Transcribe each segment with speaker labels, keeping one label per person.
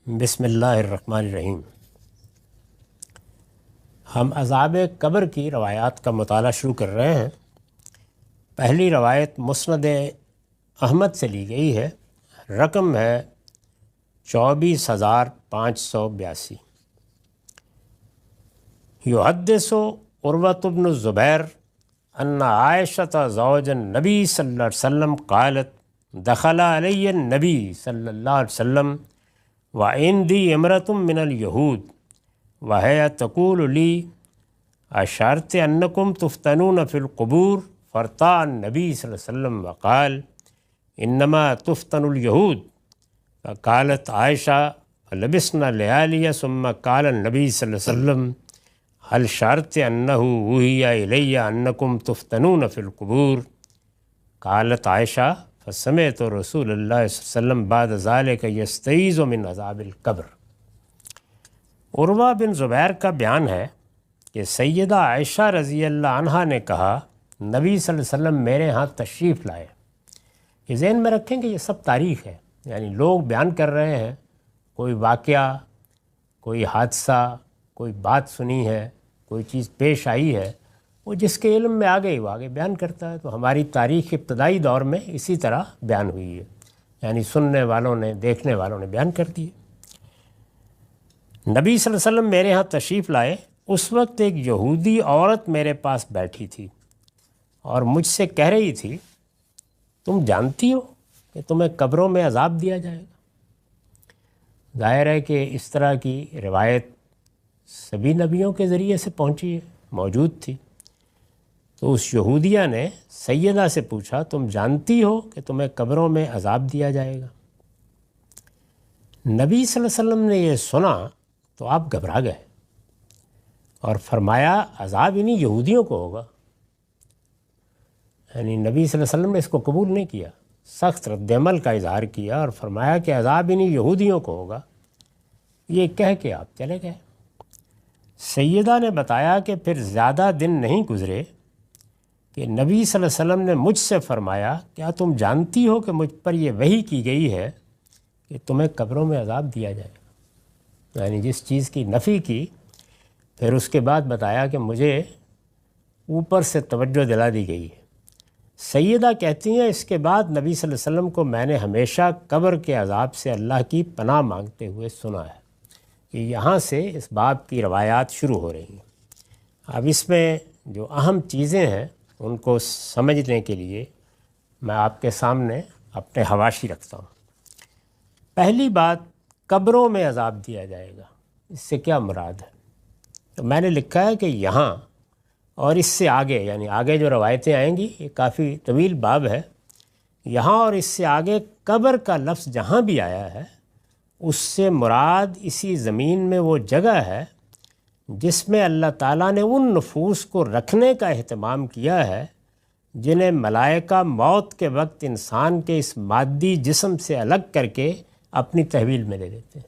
Speaker 1: بسم اللہ الرحمن الرحیم۔ ہم عذاب قبر کی روایات کا مطالعہ شروع کر رہے ہیں۔ پہلی روایت مسند احمد سے لی گئی ہے، رقم ہے 24,582۔ یحدث عروۃ بن الزبیر ان عائشۃ زوج النبی صلی اللہ علیہ وسلم قالت دخل علی النبی صلی اللہ علیہ وسلم وعندی امرۃ من الیہود وہی تقول لی اشعرت انکم تفتنون فی القبور فرطع النبی صلی اللہ علیہ وسلم وقال انما تفتن الیہود فقالت عائشہ فلبسنا لیالی ثم قال النبی صلی اللہ علیہ وسلم هل شعرت انہ وحی الی انکم تفتنون فی القبور قالت عائشہ فسمعت رسول اللہ صلی اللہ علیہ وسلم بعد ذلك یستعیذ من عذاب القبر۔ عروہ بن زبیر کا بیان ہے کہ سیدہ عائشہ رضی اللہ عنہا نے کہا نبی صلی اللہ علیہ وسلم میرے ہاں تشریف لائے۔ یہ ذہن میں رکھیں کہ یہ سب تاریخ ہے، یعنی لوگ بیان کر رہے ہیں، کوئی واقعہ، کوئی حادثہ، کوئی بات سنی ہے، کوئی چیز پیش آئی ہے، وہ جس کے علم میں آ گئی وہ آگے بیان کرتا ہے۔ تو ہماری تاریخ ابتدائی دور میں اسی طرح بیان ہوئی ہے، یعنی سننے والوں نے، دیکھنے والوں نے بیان کر دی۔ نبی صلی اللہ علیہ وسلم میرے ہاں تشریف لائے، اس وقت ایک یہودی عورت میرے پاس بیٹھی تھی اور مجھ سے کہہ رہی تھی تم جانتی ہو کہ تمہیں قبروں میں عذاب دیا جائے گا۔ ظاہر ہے کہ اس طرح کی روایت سبھی نبیوں کے ذریعے سے پہنچی ہے، موجود تھی۔ تو اس یہودیہ نے سیدہ سے پوچھا تم جانتی ہو کہ تمہیں قبروں میں عذاب دیا جائے گا؟ نبی صلی اللہ علیہ وسلم نے یہ سنا تو آپ گھبرا گئے اور فرمایا عذاب انہی یہودیوں کو ہوگا۔ یعنی نبی صلی اللہ علیہ وسلم نے اس کو قبول نہیں کیا، سخت رد عمل کا اظہار کیا اور فرمایا کہ عذاب انہی یہودیوں کو ہوگا۔ یہ کہہ کے آپ چلے گئے۔ سیدہ نے بتایا کہ پھر زیادہ دن نہیں گزرے کہ نبی صلی اللہ علیہ وسلم نے مجھ سے فرمایا کیا تم جانتی ہو کہ مجھ پر یہ وحی کی گئی ہے کہ تمہیں قبروں میں عذاب دیا جائے گا؟ یعنی جس چیز کی نفی کی، پھر اس کے بعد بتایا کہ مجھے اوپر سے توجہ دلا دی گئی ہے۔ سیدہ کہتی ہیں اس کے بعد نبی صلی اللہ علیہ وسلم کو میں نے ہمیشہ قبر کے عذاب سے اللہ کی پناہ مانگتے ہوئے سنا ہے۔ کہ یہاں سے اس باب کی روایات شروع ہو رہی ہیں۔ اب اس میں جو اہم چیزیں ہیں ان کو سمجھنے کے لیے میں آپ کے سامنے اپنے حواشی رکھتا ہوں۔ پہلی بات، قبروں میں عذاب دیا جائے گا، اس سے کیا مراد ہے؟ تو میں نے لکھا ہے کہ یہاں اور اس سے آگے، یعنی آگے جو روایتیں آئیں گی، یہ کافی طویل باب ہے، یہاں اور اس سے آگے قبر کا لفظ جہاں بھی آیا ہے اس سے مراد اسی زمین میں وہ جگہ ہے جس میں اللہ تعالیٰ نے ان نفوس کو رکھنے کا اہتمام کیا ہے جنہیں ملائکہ موت کے وقت انسان کے اس مادی جسم سے الگ کر کے اپنی تحویل میں دے دیتے ہیں۔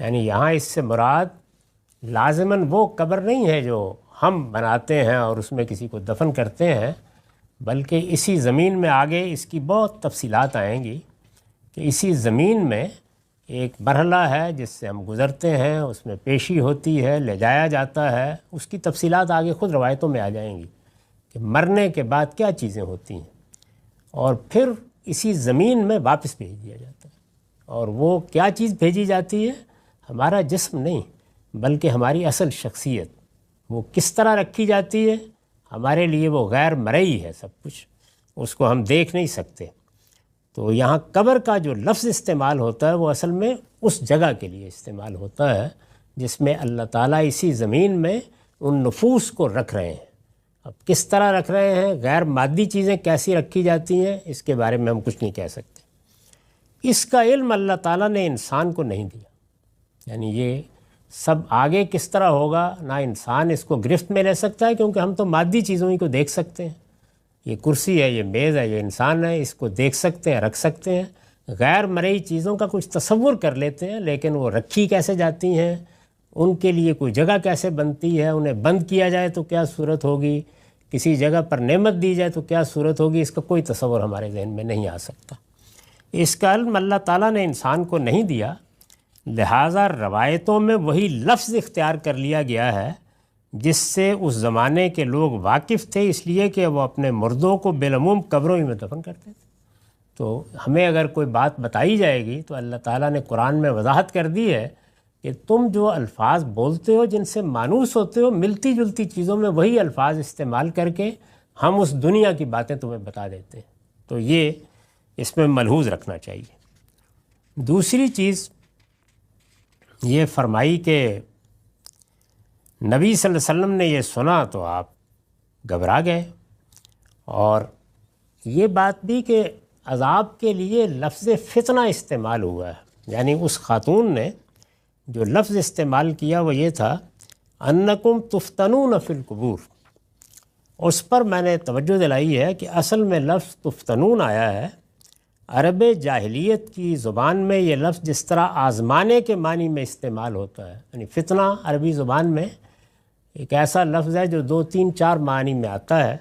Speaker 1: یعنی یہاں اس سے مراد لازماً وہ قبر نہیں ہے جو ہم بناتے ہیں اور اس میں کسی کو دفن کرتے ہیں، بلکہ اسی زمین میں آگے اس کی بہت تفصیلات آئیں گی کہ اسی زمین میں ایک مرحلہ ہے جس سے ہم گزرتے ہیں، اس میں پیشی ہوتی ہے، لے جایا جاتا ہے، اس کی تفصیلات آگے خود روایتوں میں آ جائیں گی کہ مرنے کے بعد کیا چیزیں ہوتی ہیں، اور پھر اسی زمین میں واپس بھیج دیا جاتا ہے۔ اور وہ کیا چیز بھیجی جاتی ہے؟ ہمارا جسم نہیں، بلکہ ہماری اصل شخصیت۔ وہ کس طرح رکھی جاتی ہے؟ ہمارے لیے وہ غیر مرئی ہے سب کچھ، اس کو ہم دیکھ نہیں سکتے۔ تو یہاں قبر کا جو لفظ استعمال ہوتا ہے وہ اصل میں اس جگہ کے لیے استعمال ہوتا ہے جس میں اللہ تعالیٰ اسی زمین میں ان نفوس کو رکھ رہے ہیں۔ اب کس طرح رکھ رہے ہیں، غیر مادی چیزیں کیسی رکھی جاتی ہیں، اس کے بارے میں ہم کچھ نہیں کہہ سکتے۔ اس کا علم اللہ تعالیٰ نے انسان کو نہیں دیا، یعنی یہ سب آگے کس طرح ہوگا نہ انسان اس کو گرفت میں لے سکتا ہے، کیونکہ ہم تو مادی چیزوں ہی کو دیکھ سکتے ہیں۔ یہ کرسی ہے، یہ میز ہے، یہ انسان ہے، اس کو دیکھ سکتے ہیں، رکھ سکتے ہیں۔ غیر مرئی چیزوں کا کچھ تصور کر لیتے ہیں، لیکن وہ رکھی کیسے جاتی ہیں، ان کے لیے کوئی جگہ کیسے بنتی ہے، انہیں بند کیا جائے تو کیا صورت ہوگی، کسی جگہ پر نعمت دی جائے تو کیا صورت ہوگی، اس کا کوئی تصور ہمارے ذہن میں نہیں آ سکتا۔ اس کا علم اللہ تعالیٰ نے انسان کو نہیں دیا، لہٰذا روایتوں میں وہی لفظ اختیار کر لیا گیا ہے جس سے اس زمانے کے لوگ واقف تھے، اس لیے کہ وہ اپنے مردوں کو بالعموم قبروں ہی میں دفن کرتے تھے۔ تو ہمیں اگر کوئی بات بتائی جائے گی تو اللہ تعالیٰ نے قرآن میں وضاحت کر دی ہے کہ تم جو الفاظ بولتے ہو، جن سے مانوس ہوتے ہو، ملتی جلتی چیزوں میں وہی الفاظ استعمال کر کے ہم اس دنیا کی باتیں تمہیں بتا دیتے ہیں۔ تو یہ اس میں ملحوظ رکھنا چاہیے۔ دوسری چیز یہ فرمائی کہ نبی صلی اللہ علیہ وسلم نے یہ سنا تو آپ گھبرا گئے، اور یہ بات بھی کہ عذاب کے لیے لفظ فتنہ استعمال ہوا ہے، یعنی اس خاتون نے جو لفظ استعمال کیا وہ یہ تھا انکم تفتنون فی القبور۔ اس پر میں نے توجہ دلائی ہے کہ اصل میں لفظ تفتنون آیا ہے، عرب جاہلیت کی زبان میں یہ لفظ جس طرح آزمانے کے معنی میں استعمال ہوتا ہے، یعنی فتنہ عربی زبان میں ایک ایسا لفظ ہے جو 2 3 4 معنی میں آتا ہے،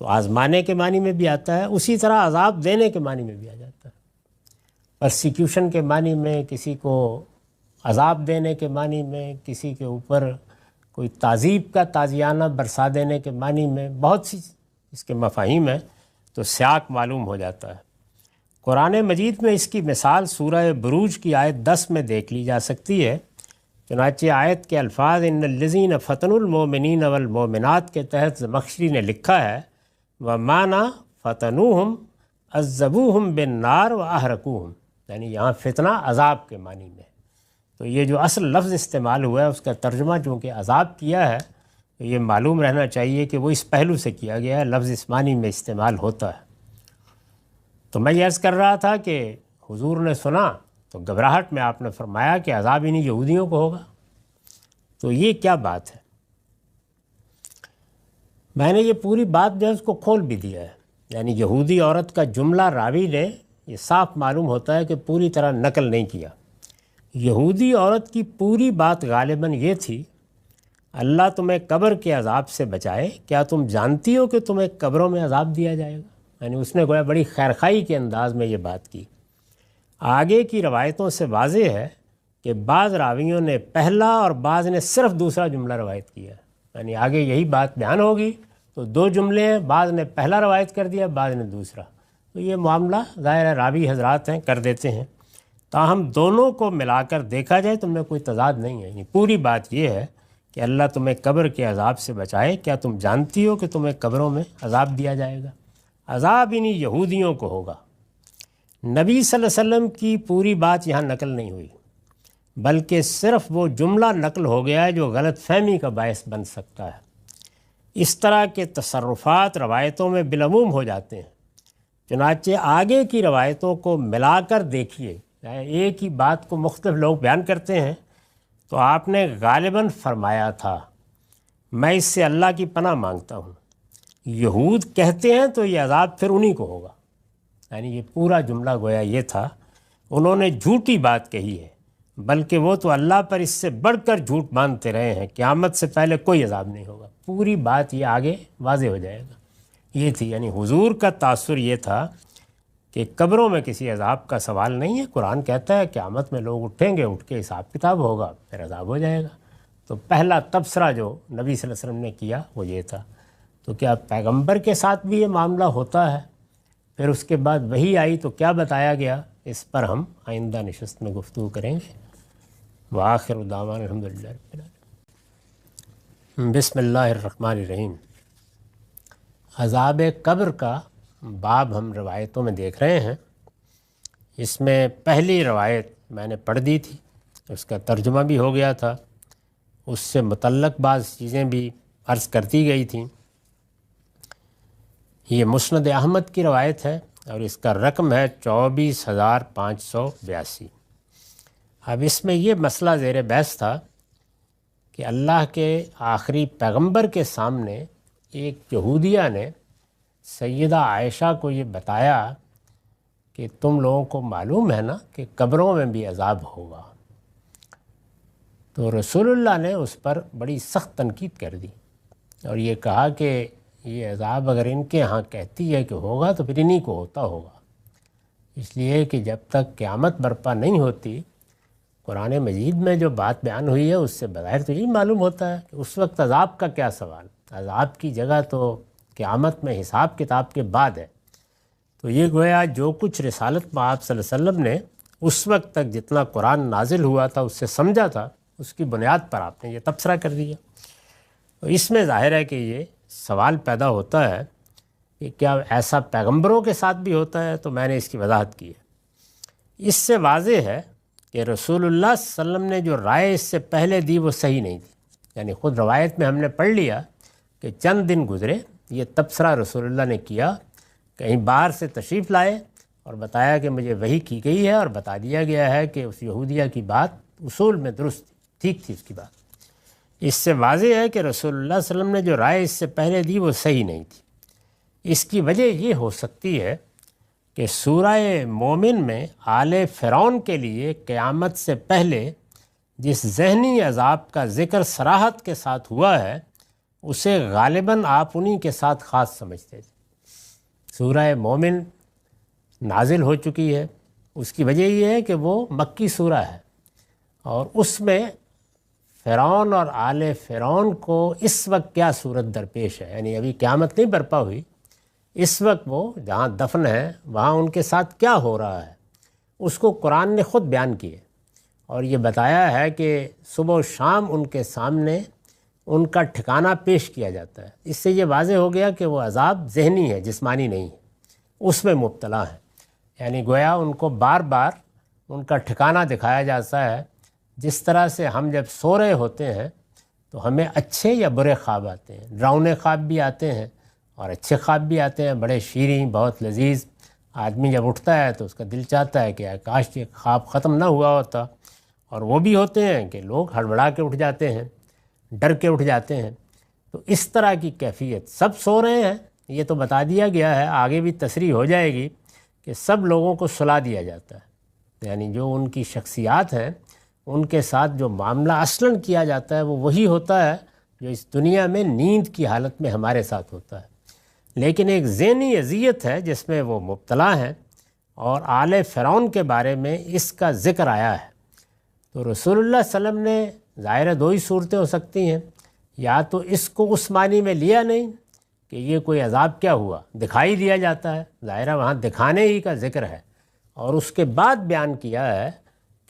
Speaker 1: تو آزمانے کے معنی میں بھی آتا ہے، اسی طرح عذاب دینے کے معنی میں بھی آ جاتا ہے، پرسیکیوشن کے معنی میں، کسی کو عذاب دینے کے معنی میں، کسی کے اوپر کوئی تعذیب کا تازیانہ برسا دینے کے معنی میں، بہت سی اس کے مفاہیم ہیں، تو سیاق معلوم ہو جاتا ہے۔ قرآن مجید میں اس کی مثال سورہ بروج کی آیت 10 میں دیکھ لی جا سکتی ہے۔ چنانچہ آیت کے الفاظ ان الذین فتنوا المؤمنین والمؤمنات کے تحت زمخشری نے لکھا ہے وَمَانَا فَتَنُوهُمْ عَذَّبُوهُمْ بِالنَّارِ وَأَحْرَقُوهُمْ، یعنی یہاں فتنہ عذاب کے معنی میں، تو یہ جو اصل لفظ استعمال ہوا ہے اس کا ترجمہ چونکہ عذاب کیا ہے تو یہ معلوم رہنا چاہیے کہ وہ اس پہلو سے کیا گیا ہے، لفظ اس معنی میں استعمال ہوتا ہے۔ تو میں یہ عرض کر رہا تھا کہ حضور نے سنا تو گھبراہٹ میں آپ نے فرمایا کہ عذاب انہیں یہودیوں کو ہوگا، تو یہ کیا بات ہے؟ میں نے یہ پوری بات جو ہے اس کو کھول بھی دیا ہے، یعنی یہودی عورت کا جملہ راوی نے یہ صاف معلوم ہوتا ہے کہ پوری طرح نقل نہیں کیا۔ یہودی عورت کی پوری بات غالباً یہ تھی اللہ تمہیں قبر کے عذاب سے بچائے، کیا تم جانتی ہو کہ تمہیں قبروں میں عذاب دیا جائے گا؟ یعنی اس نے گویا بڑی خیرخواہی کے انداز میں یہ بات کی۔ آگے کی روایتوں سے واضح ہے کہ بعض راویوں نے پہلا اور بعض نے صرف دوسرا جملہ روایت کیا، یعنی آگے یہی بات بیان ہوگی تو 2 جملے ہیں، بعض نے پہلا روایت کر دیا، بعض نے دوسرا، تو یہ معاملہ ظاہر ہے راوی حضرات ہیں کر دیتے ہیں، تاہم دونوں کو ملا کر دیکھا جائے تو ان میں کوئی تضاد نہیں ہے۔ یعنی پوری بات یہ ہے کہ اللہ تمہیں قبر کے عذاب سے بچائے، کیا تم جانتی ہو کہ تمہیں قبروں میں عذاب دیا جائے گا؟ عذاب انہیں یہودیوں کو ہوگا۔ نبی صلی اللہ علیہ وسلم کی پوری بات یہاں نقل نہیں ہوئی، بلکہ صرف وہ جملہ نقل ہو گیا ہے جو غلط فہمی کا باعث بن سکتا ہے۔ اس طرح کے تصرفات روایتوں میں بالعموم ہو جاتے ہیں، چنانچہ آگے کی روایتوں کو ملا کر دیکھیے، ایک ہی بات کو مختلف لوگ بیان کرتے ہیں، تو آپ نے غالباً فرمایا تھا میں اس سے اللہ کی پناہ مانگتا ہوں، یہود کہتے ہیں تو یہ عذاب پھر انہی کو ہوگا، یعنی یہ پورا جملہ گویا یہ تھا انہوں نے جھوٹی بات کہی ہے، بلکہ وہ تو اللہ پر اس سے بڑھ کر جھوٹ باندھتے رہے ہیں، قیامت سے پہلے کوئی عذاب نہیں ہوگا۔ پوری بات یہ آگے واضح ہو جائے گا، یہ تھی، یعنی حضور کا تاثر یہ تھا کہ قبروں میں کسی عذاب کا سوال نہیں ہے، قرآن کہتا ہے قیامت میں لوگ اٹھیں گے، اٹھ کے حساب کتاب ہوگا، پھر عذاب ہو جائے گا۔ تو پہلا تبصرہ جو نبی صلی اللہ علیہ وسلم نے کیا وہ یہ تھا۔ تو کیا پیغمبر کے ساتھ بھی یہ معاملہ ہوتا ہے؟ پھر اس کے بعد وحی آئی تو کیا بتایا گیا؟ اس پر ہم آئندہ نشست میں گفتگو کریں گے۔ وآخر دعوانا الحمدللہ رب العالمین۔ بسم اللہ الرحمن الرحیم۔ عذاب قبر کا باب ہم روایتوں میں دیکھ رہے ہیں۔ اس میں پہلی روایت میں نے پڑھ دی تھی، اس کا ترجمہ بھی ہو گیا تھا، اس سے متعلق بعض چیزیں بھی عرض کرتی گئی تھیں۔ یہ مسند احمد کی روایت ہے اور اس کا رقم ہے 24,582۔ اب اس میں یہ مسئلہ زیر بحث تھا کہ اللہ کے آخری پیغمبر کے سامنے ایک یہودیہ نے سیدہ عائشہ کو یہ بتایا کہ تم لوگوں کو معلوم ہے نا کہ قبروں میں بھی عذاب ہوگا، تو رسول اللہ نے اس پر بڑی سخت تنقید کر دی اور یہ کہا کہ یہ عذاب اگر ان کے ہاں کہتی ہے کہ ہوگا تو پھر انہی کو ہوتا ہوگا، اس لیے کہ جب تک قیامت برپا نہیں ہوتی قرآن مجید میں جو بات بیان ہوئی ہے اس سے بظاہر تو یہی معلوم ہوتا ہے کہ اس وقت عذاب کا کیا سوال، عذاب کی جگہ تو قیامت میں حساب کتاب کے بعد ہے۔ تو یہ گویا جو کچھ رسالت میں آپ صلی اللہ علیہ وسلم نے اس وقت تک جتنا قرآن نازل ہوا تھا اس سے سمجھا تھا، اس کی بنیاد پر آپ نے یہ تبصرہ کر دیا۔ تو اس میں ظاہر ہے کہ یہ سوال پیدا ہوتا ہے کہ کیا ایسا پیغمبروں کے ساتھ بھی ہوتا ہے؟ تو میں نے اس کی وضاحت کی ہے۔ اس سے واضح ہے کہ رسول اللہ صلی اللہ علیہ وسلم نے جو رائے اس سے پہلے دی وہ صحیح نہیں تھی۔ یعنی خود روایت میں ہم نے پڑھ لیا کہ چند دن گزرے، یہ تبصرہ رسول اللہ نے کیا، کہیں باہر سے تشریف لائے اور بتایا کہ مجھے وحی کی گئی ہے، اور بتا دیا گیا ہے کہ اس یہودیہ کی بات اصول میں درست تھی، ٹھیک تھی اس کی بات۔ اس سے واضح ہے کہ رسول اللہ صلی اللہ علیہ وسلم نے جو رائے اس سے پہلے دی وہ صحیح نہیں تھی۔ اس کی وجہ یہ ہو سکتی ہے کہ سورہ مومن میں آل فرعون کے لیے قیامت سے پہلے جس ذہنی عذاب کا ذکر صراحت کے ساتھ ہوا ہے اسے غالباً آپ انہی کے ساتھ خاص سمجھتے تھے۔ سورہ مومن نازل ہو چکی ہے، اس کی وجہ یہ ہے کہ وہ مکی سورہ ہے، اور اس میں فرعون اور آل فرعون کو اس وقت کیا صورت درپیش ہے، یعنی ابھی قیامت نہیں برپا ہوئی، اس وقت وہ جہاں دفن ہے وہاں ان کے ساتھ کیا ہو رہا ہے اس کو قرآن نے خود بیان کیے، اور یہ بتایا ہے کہ صبح و شام ان کے سامنے ان کا ٹھکانہ پیش کیا جاتا ہے۔ اس سے یہ واضح ہو گیا کہ وہ عذاب ذہنی ہے، جسمانی نہیں ہے، اس میں مبتلا ہے۔ یعنی گویا ان کو بار بار ان کا ٹھکانہ دکھایا جاتا ہے، جس طرح سے ہم جب سو رہے ہوتے ہیں تو ہمیں اچھے یا برے خواب آتے ہیں، ڈراؤنے خواب بھی آتے ہیں اور اچھے خواب بھی آتے ہیں، بڑے شیریں، بہت لذیذ۔ آدمی جب اٹھتا ہے تو اس کا دل چاہتا ہے کہ کاش یہ خواب ختم نہ ہوا ہوتا، اور وہ بھی ہوتے ہیں کہ لوگ ہڑبڑا کے اٹھ جاتے ہیں، ڈر کے اٹھ جاتے ہیں۔ تو اس طرح کی کیفیت، سب سو رہے ہیں یہ تو بتا دیا گیا ہے، آگے بھی تصریح ہو جائے گی کہ سب لوگوں کو سلا دیا جاتا ہے، یعنی جو ان کی شخصیات ہیں ان کے ساتھ جو معاملہ اصلاً کیا جاتا ہے وہ وہی ہوتا ہے جو اس دنیا میں نیند کی حالت میں ہمارے ساتھ ہوتا ہے۔ لیکن ایک ذہنی اذیت ہے جس میں وہ مبتلا ہیں، اور آل فرعون کے بارے میں اس کا ذکر آیا ہے۔ تو رسول اللہ صلی اللہ علیہ وسلم نے ظاہر دو ہی صورتیں ہو سکتی ہیں، یا تو اس کو اس معنی میں لیا نہیں کہ یہ کوئی عذاب کیا ہوا، دکھائی دیا جاتا ہے، ظاہرہ وہاں دکھانے ہی کا ذکر ہے، اور اس کے بعد بیان کیا ہے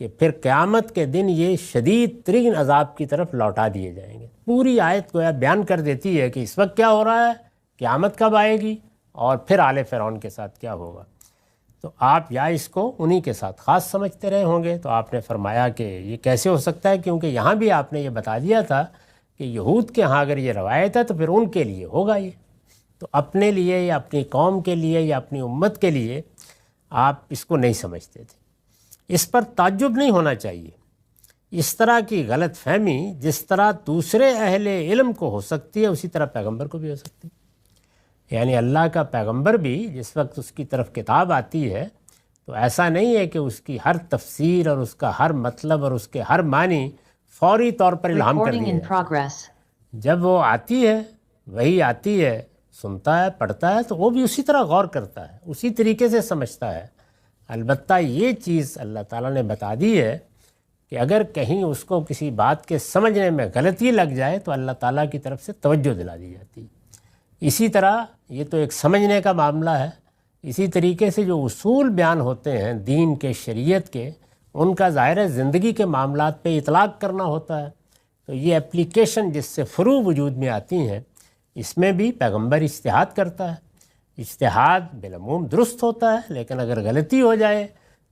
Speaker 1: کہ پھر قیامت کے دن یہ شدید ترین عذاب کی طرف لوٹا دیے جائیں گے۔ پوری آیت گویا بیان کر دیتی ہے کہ اس وقت کیا ہو رہا ہے، قیامت کب آئے گی، اور پھر آل فرعون کے ساتھ کیا ہوگا۔ تو آپ یا اس کو انہی کے ساتھ خاص سمجھتے رہے ہوں گے۔ تو آپ نے فرمایا کہ یہ کیسے ہو سکتا ہے، کیونکہ یہاں بھی آپ نے یہ بتا دیا تھا کہ یہود کے ہاں اگر یہ روایت ہے تو پھر ان کے لیے ہوگا یہ، تو اپنے لیے یا اپنی قوم کے لیے یا اپنی امت کے لیے آپ اس کو نہیں سمجھتے تھے۔ اس پر تعجب نہیں ہونا چاہیے۔ اس طرح کی غلط فہمی جس طرح دوسرے اہل علم کو ہو سکتی ہے اسی طرح پیغمبر کو بھی ہو سکتی ہے۔ یعنی اللہ کا پیغمبر بھی جس وقت اس کی طرف کتاب آتی ہے تو ایسا نہیں ہے کہ اس کی ہر تفسیر اور اس کا ہر مطلب اور اس کے ہر معنی فوری طور پر الہام کر دیا جائے۔ جب وہ آتی ہے، وہی آتی ہے، سنتا ہے، پڑھتا ہے، تو وہ بھی اسی طرح غور کرتا ہے، اسی طریقے سے سمجھتا ہے۔ البتہ یہ چیز اللہ تعالیٰ نے بتا دی ہے کہ اگر کہیں اس کو کسی بات کے سمجھنے میں غلطی لگ جائے تو اللہ تعالیٰ کی طرف سے توجہ دلا دی جاتی ہے۔ اسی طرح یہ تو ایک سمجھنے کا معاملہ ہے، اسی طریقے سے جو اصول بیان ہوتے ہیں دین کے، شریعت کے، ان کا ظاہر زندگی کے معاملات پہ اطلاق کرنا ہوتا ہے۔ تو یہ اپلیکیشن جس سے فروع وجود میں آتی ہیں، اس میں بھی پیغمبر اجتہاد کرتا ہے۔ اجتہاد بالعموم درست ہوتا ہے، لیکن اگر غلطی ہو جائے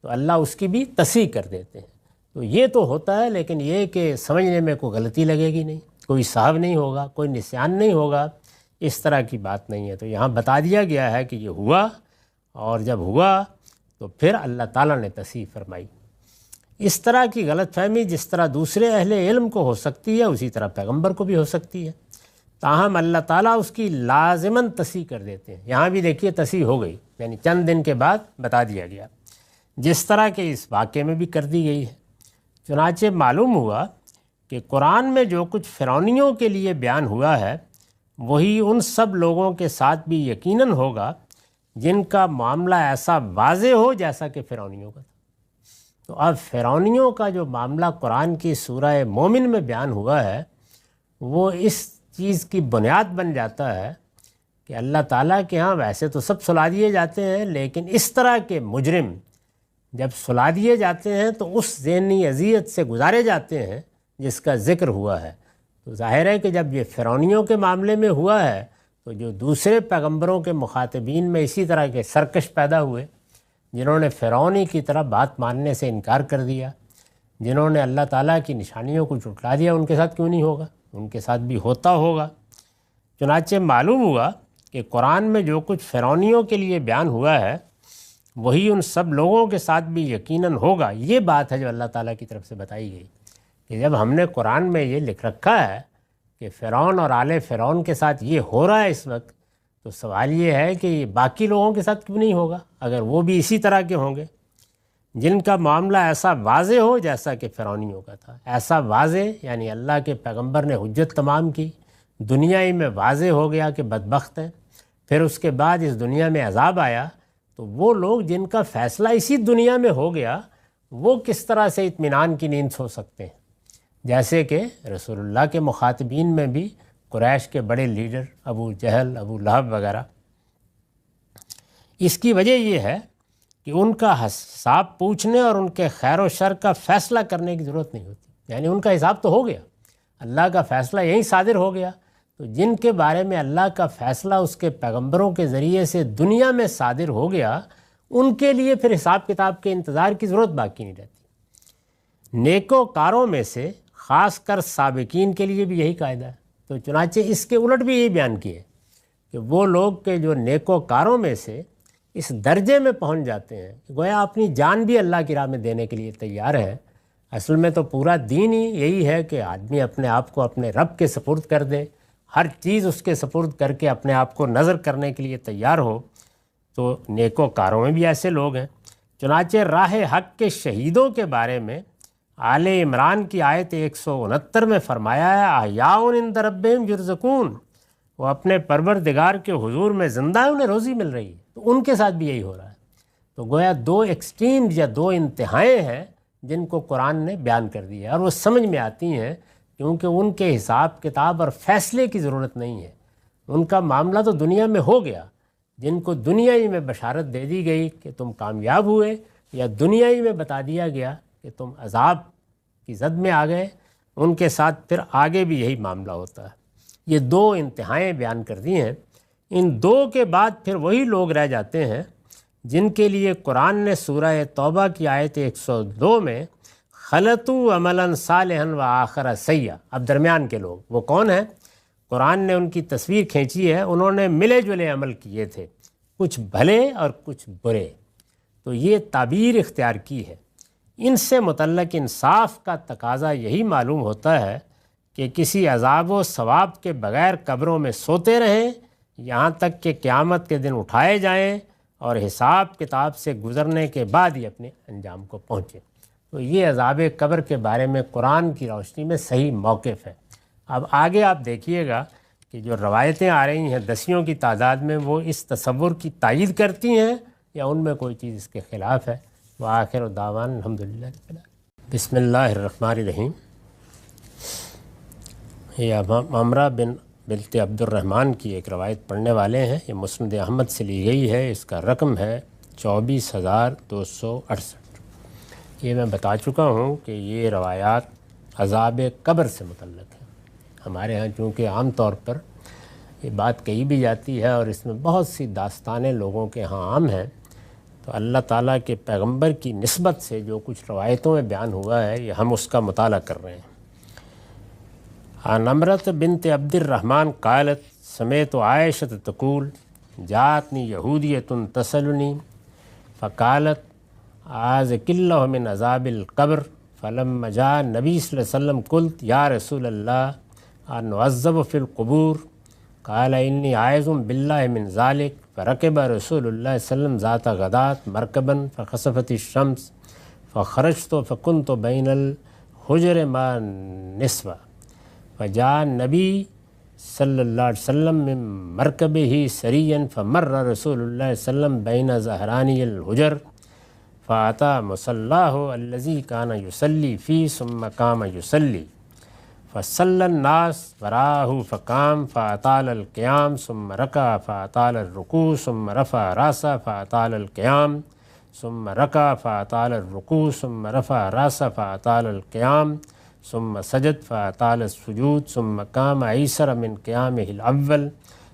Speaker 1: تو اللہ اس کی بھی تصحیح کر دیتے ہیں۔ تو یہ تو ہوتا ہے، لیکن یہ کہ سمجھنے میں کوئی غلطی لگے گی نہیں، کوئی سہو نہیں ہوگا، کوئی نسیان نہیں ہوگا، اس طرح کی بات نہیں ہے۔ تو یہاں بتا دیا گیا ہے کہ یہ ہوا، اور جب ہوا تو پھر اللہ تعالیٰ نے تصحیح فرمائی۔ اس طرح کی غلط فہمی جس طرح دوسرے اہل علم کو ہو سکتی ہے اسی طرح پیغمبر کو بھی ہو سکتی ہے، تاہم اللہ تعالیٰ اس کی لازماً تصحیح کر دیتے ہیں۔ یہاں بھی دیکھیے تصحیح ہو گئی، یعنی چند دن کے بعد بتا دیا گیا، جس طرح کہ اس واقعے میں بھی کر دی گئی ہے۔ چنانچہ معلوم ہوا کہ قرآن میں جو کچھ فرعونیوں کے لیے بیان ہوا ہے وہی ان سب لوگوں کے ساتھ بھی یقیناً ہوگا جن کا معاملہ ایسا واضح ہو جیسا کہ فرعونیوں کا تھا۔ تو اب فرعونیوں کا جو معاملہ قرآن کی سورہ مومن میں بیان ہوا ہے وہ اس چیز کی بنیاد بن جاتا ہے کہ اللہ تعالیٰ کے ہاں ویسے تو سب سلا دیے جاتے ہیں، لیکن اس طرح کے مجرم جب سلا دیے جاتے ہیں تو اس ذہنی اذیت سے گزارے جاتے ہیں جس کا ذکر ہوا ہے۔ تو ظاہر ہے کہ جب یہ فرعونیوں کے معاملے میں ہوا ہے تو جو دوسرے پیغمبروں کے مخاطبین میں اسی طرح کے سرکش پیدا ہوئے، جنہوں نے فرعونی کی طرح بات ماننے سے انکار کر دیا، جنہوں نے اللہ تعالیٰ کی نشانیوں کو جھٹلا دیا، ان کے ساتھ کیوں نہیں ہوگا؟ ان کے ساتھ بھی ہوتا ہوگا۔ چنانچہ معلوم ہوا کہ قرآن میں جو کچھ فرعونیوں کے لیے بیان ہوا ہے وہی ان سب لوگوں کے ساتھ بھی یقیناً ہوگا۔ یہ بات ہے جو اللہ تعالیٰ کی طرف سے بتائی گئی کہ جب ہم نے قرآن میں یہ لکھ رکھا ہے کہ فرعون اور آل فرعون کے ساتھ یہ ہو رہا ہے اس وقت، تو سوال یہ ہے کہ یہ باقی لوگوں کے ساتھ کیوں نہیں ہوگا اگر وہ بھی اسی طرح کے ہوں گے جن کا معاملہ ایسا واضح ہو جیسا کہ فرعونیوں کا تھا۔ ایسا واضح یعنی اللہ کے پیغمبر نے حجت تمام کی، دنیا ہی میں واضح ہو گیا کہ بدبخت ہیں، پھر اس کے بعد اس دنیا میں عذاب آیا، تو وہ لوگ جن کا فیصلہ اسی دنیا میں ہو گیا وہ کس طرح سے اطمینان کی نیند سو سکتے ہیں؟ جیسے کہ رسول اللہ کے مخاطبین میں بھی قریش کے بڑے لیڈر ابو جہل، ابو لہب وغیرہ۔ اس کی وجہ یہ ہے کہ ان کا حساب پوچھنے اور ان کے خیر و شر کا فیصلہ کرنے کی ضرورت نہیں ہوتی، یعنی ان کا حساب تو ہو گیا، اللہ کا فیصلہ یہیں صادر ہو گیا، تو جن کے بارے میں اللہ کا فیصلہ اس کے پیغمبروں کے ذریعے سے دنیا میں صادر ہو گیا ان کے لیے پھر حساب کتاب کے انتظار کی ضرورت باقی نہیں رہتی۔ نیکوکاروں میں سے خاص کر سابقین کے لیے بھی یہی قاعدہ ہے۔ تو چنانچہ اس کے الٹ بھی یہی بیان کیے کہ وہ لوگ کہ جو نیکوکاروں میں سے اس درجے میں پہنچ جاتے ہیں کہ گویا اپنی جان بھی اللہ کی راہ میں دینے کے لیے تیار ہے۔ اصل میں تو پورا دین ہی یہی ہے کہ آدمی اپنے آپ کو اپنے رب کے سپرد کر دے، ہر چیز اس کے سپرد کر کے اپنے آپ کو نظر کرنے کے لیے تیار ہو۔ تو نیکوکاروں میں بھی ایسے لوگ ہیں۔ چنانچہ راہ حق کے شہیدوں کے بارے میں آل عمران کی آیت 169 میں فرمایا ہے احیاء عند ربہم یرزقون، وہ اپنے پروردگار کے حضور میں زندہ ہیں، انہیں روزی مل رہی ہے۔ تو ان کے ساتھ بھی یہی ہو رہا ہے۔ تو گویا دو ایکسٹریمز یا دو انتہائیں ہیں جن کو قرآن نے بیان کر دی ہے، اور وہ سمجھ میں آتی ہیں کیونکہ ان کے حساب کتاب اور فیصلے کی ضرورت نہیں ہے۔ ان کا معاملہ تو دنیا میں ہو گیا، جن کو دنیا ہی میں بشارت دے دی گئی کہ تم کامیاب ہوئے، یا دنیا ہی میں بتا دیا گیا کہ تم عذاب کی زد میں آ گئے، ان کے ساتھ پھر آگے بھی یہی معاملہ ہوتا ہے۔ یہ دو انتہائیں بیان کر دی ہیں۔ ان دو کے بعد پھر وہی لوگ رہ جاتے ہیں جن کے لیے قرآن نے سورہ توبہ کی آیت 102 میں خلطوا عملا صالحا و آخر سیئا، اب درمیان کے لوگ وہ کون ہیں؟ قرآن نے ان کی تصویر کھینچی ہے، انہوں نے ملے جلے عمل کیے تھے، کچھ بھلے اور کچھ برے، تو یہ تعبیر اختیار کی ہے۔ ان سے متعلق انصاف کا تقاضا یہی معلوم ہوتا ہے کہ کسی عذاب و ثواب کے بغیر قبروں میں سوتے رہیں یہاں تک کہ قیامت کے دن اٹھائے جائیں اور حساب کتاب سے گزرنے کے بعد ہی اپنے انجام کو پہنچیں۔ تو یہ عذاب قبر کے بارے میں قرآن کی روشنی میں صحیح موقف ہے۔ اب آگے آپ دیکھیے گا کہ جو روایتیں آ رہی ہیں دسیوں کی تعداد میں، وہ اس تصور کی تائید کرتی ہیں یا ان میں کوئی چیز اس کے خلاف ہے۔ وآخر دعوان الحمدللہ رب العالمین۔ بسم اللہ الرحمن الرحیم۔ یہ عمرہ بنت عبد الرحمن کی ایک روایت پڑھنے والے ہیں، یہ مسند احمد سے لی گئی ہے، اس کا رقم ہے 24,268۔ یہ میں بتا چکا ہوں کہ یہ روایات عذاب قبر سے متعلق ہیں۔ ہمارے ہاں چونکہ عام طور پر یہ بات کہی بھی جاتی ہے اور اس میں بہت سی داستانیں لوگوں کے ہاں عام ہیں، تو اللہ تعالیٰ کے پیغمبر کی نسبت سے جو کچھ روایتوں میں بیان ہوا ہے یہ ہم اس کا مطالعہ کر رہے ہیں۔ عن عمرة بنت عبد الرحمن قالت سمعت عائشة تقول جاءتني يهودية تسألني فقالت أعاذك الله من عذاب القبر، فلما جاء النبي صلى الله عليه وسلم قلت يا رسول الله أن نعذب في القبور، قال إني عائذ بالله من ذلك، فركب رسول الله صلى الله عليه وسلم ذات غداة مركبا فخسفت الشمس فخرجت فكنت بين الحجر مع النسوة، فجاء النبي صلى الله عليه وسلم من مركبه سريا فمر رسول الله صلى الله عليه وسلم بين ظهراني الحجر فأتى مصلاه الذي كان يصلي فيه ثم قام يصلي فصلى الناس وراءه فقام فأطال القيام ثم ركع فأطال الركوع ثم رفع رأسه فأطال القيام ثم ركع فأطال الركوع ثم رفع رأسه فأطال القيام ثم سجد فأطال السجود ثم قام أيسر من قيامه الأول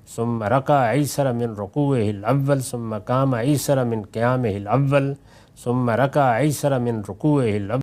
Speaker 1: ثم ركع أيسر من ركوعه الأول ثم قام أيسر من قيامه الأول ثم ركع أيسر من ركوعه الأول